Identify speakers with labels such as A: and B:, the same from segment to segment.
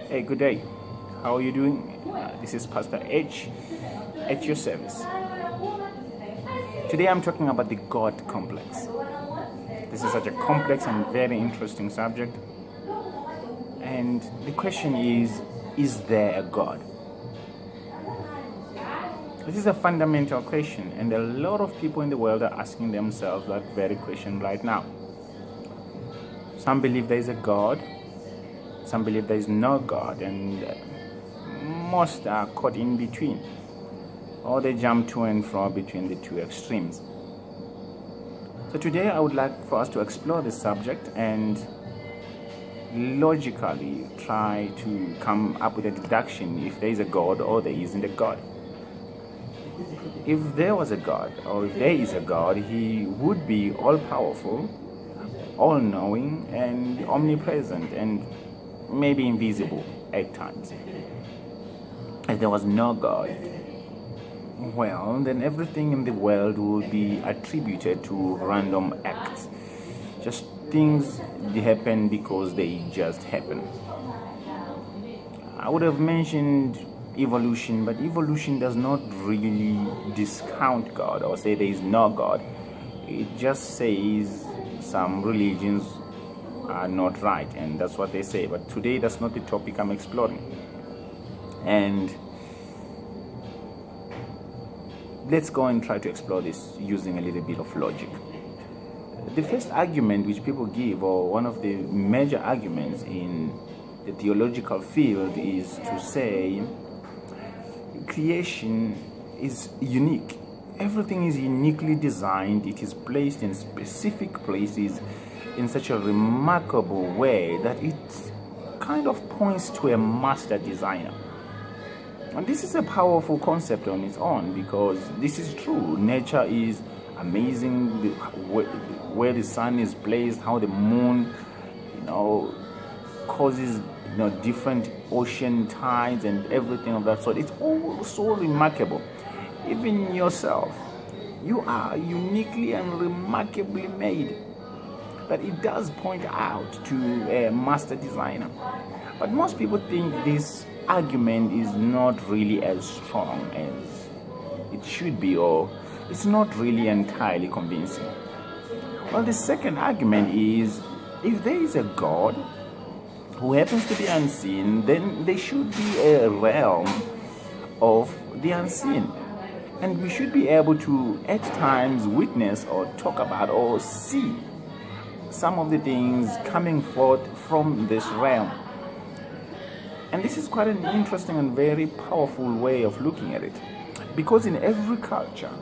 A: Hey, good day. How are you doing? This is Pastor H at your service. Today I'm talking about the God complex. This is such a complex and very interesting subject. And the question is there a God? This is a fundamental question, and a lot of people in the world are asking themselves that very question right now. Some believe there is a God, some believe there is no God, and most are caught in between, or they jump to and fro between the two extremes. So today I would like for us to explore this subject and logically try to come up with a deduction if there is a God or there isn't a God. If there was a God, or if there is a God, he would be all-powerful, all-knowing, and omnipresent, and maybe invisible at times. If there was no God, well, then everything in the world would be attributed to random acts. Just things happen because they just happen. I would have mentioned evolution, but evolution does not really discount God or say there is no God. It just says some religions are not right, and that's what they say. But today that's not the topic I'm exploring. And let's go and try to explore this using a little bit of logic. The first argument which people give, or one of the major arguments in the theological field, is to say creation is unique. Everything is uniquely designed. It is placed in specific places in such a remarkable way that it kind of points to a master designer. And this is a powerful concept on its own, because this is true. Nature is amazing, where the sun is placed, how the moon, causes different ocean tides and everything of that sort. It's all so remarkable. Even yourself, you are uniquely and remarkably made. But it does point out to a master designer. But most people think this argument is not really as strong as it should be, or it's not really entirely convincing. Well, the second argument is, if there is a God who happens to be unseen, then there should be a realm of the unseen. And we should be able to, at times, witness or talk about or see some of the things coming forth from this realm. And this is quite an interesting and very powerful way of looking at it. Because in every culture,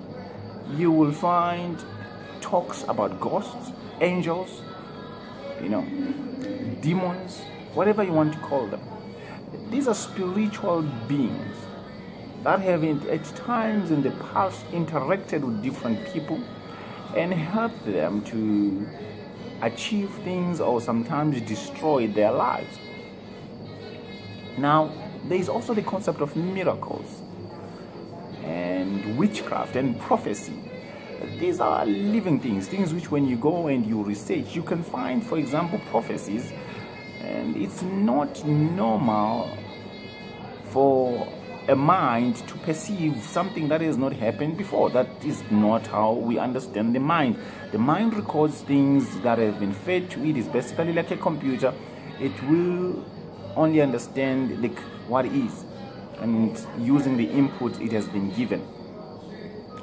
A: you will find talks about ghosts, angels, demons, whatever you want to call them. These are spiritual beings that have at times in the past interacted with different people and helped them to achieve things or sometimes destroy their lives. Now, there is also the concept of miracles and witchcraft and prophecy. These are living things which when you go and you research, you can find, for example, prophecies, and it's not normal for a mind to perceive something that has not happened before. That is not how we understand the mind. The mind records things that have been fed to it. It's basically like a computer. It will only understand what is, and using the input it has been given.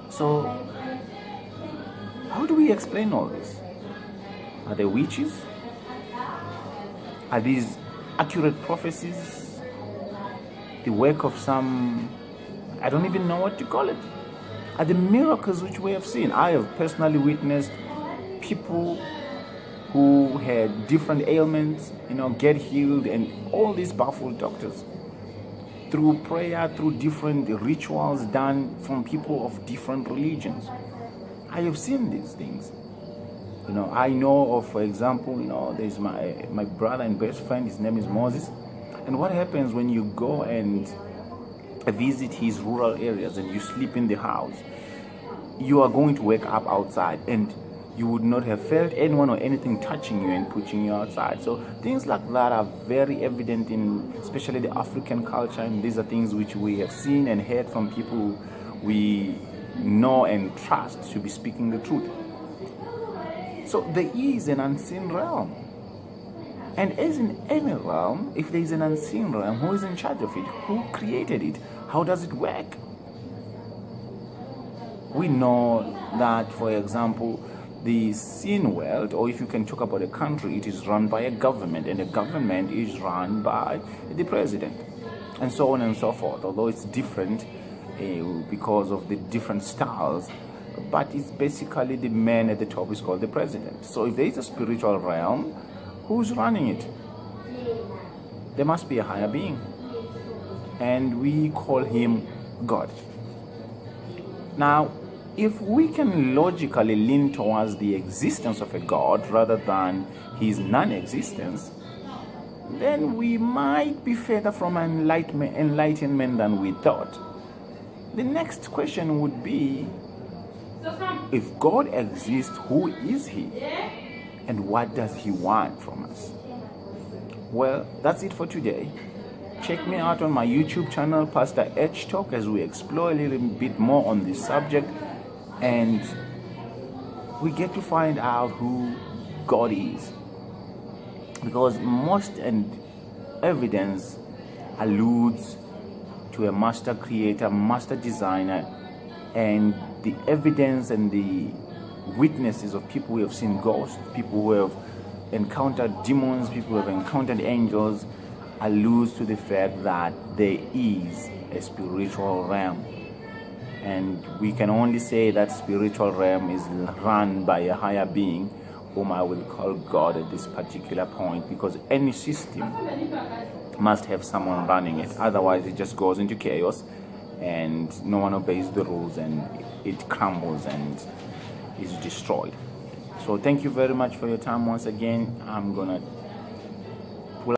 A: So, how do we explain all this? Are they witches? Are these accurate prophecies? The work of some, I don't even know what to call it. Are the miracles which we have seen? I have personally witnessed people who had different ailments, get healed, and all these powerful doctors. Through prayer, through different rituals done from people of different religions. I have seen these things. I know of, for example, there's my brother and best friend, his name is Moses. And what happens when you go and visit his rural areas and you sleep in the house, you are going to wake up outside, and you would not have felt anyone or anything touching you and pushing you outside. So things like that are very evident in especially the African culture, and these are things which we have seen and heard from people we know and trust to be speaking the truth. So there is an unseen realm. And as in any realm, if there is an unseen realm, who is in charge of it? Who created it? How does it work? We know that, for example, the seen world, or if you can talk about a country, it is run by a government, and the government is run by the president, and so on and so forth. Although it's different because of the different styles, but it's basically the man at the top is called the president. So if there is a spiritual realm, who's running it? There must be a higher being, and we call him God. Now, if we can logically lean towards the existence of a God rather than his non-existence, then we might be further from enlightenment than we thought. The next question would be, if God exists, who is he? And what does he want from us? Well, that's it for today. Check me out on my YouTube channel, Pastor H Talk, as we explore a little bit more on this subject, and we get to find out who God is. Because most evidence alludes to a master creator, master designer, and the evidence and the witnesses of people who have seen ghosts, people who have encountered demons, people who have encountered angels, alludes to the fact that there is a spiritual realm. And we can only say that spiritual realm is run by a higher being, whom I will call God at this particular point, because any system must have someone running it. Otherwise, it just goes into chaos and no one obeys the rules, and it crumbles and is destroyed. So thank you very much for your time once again. I'm gonna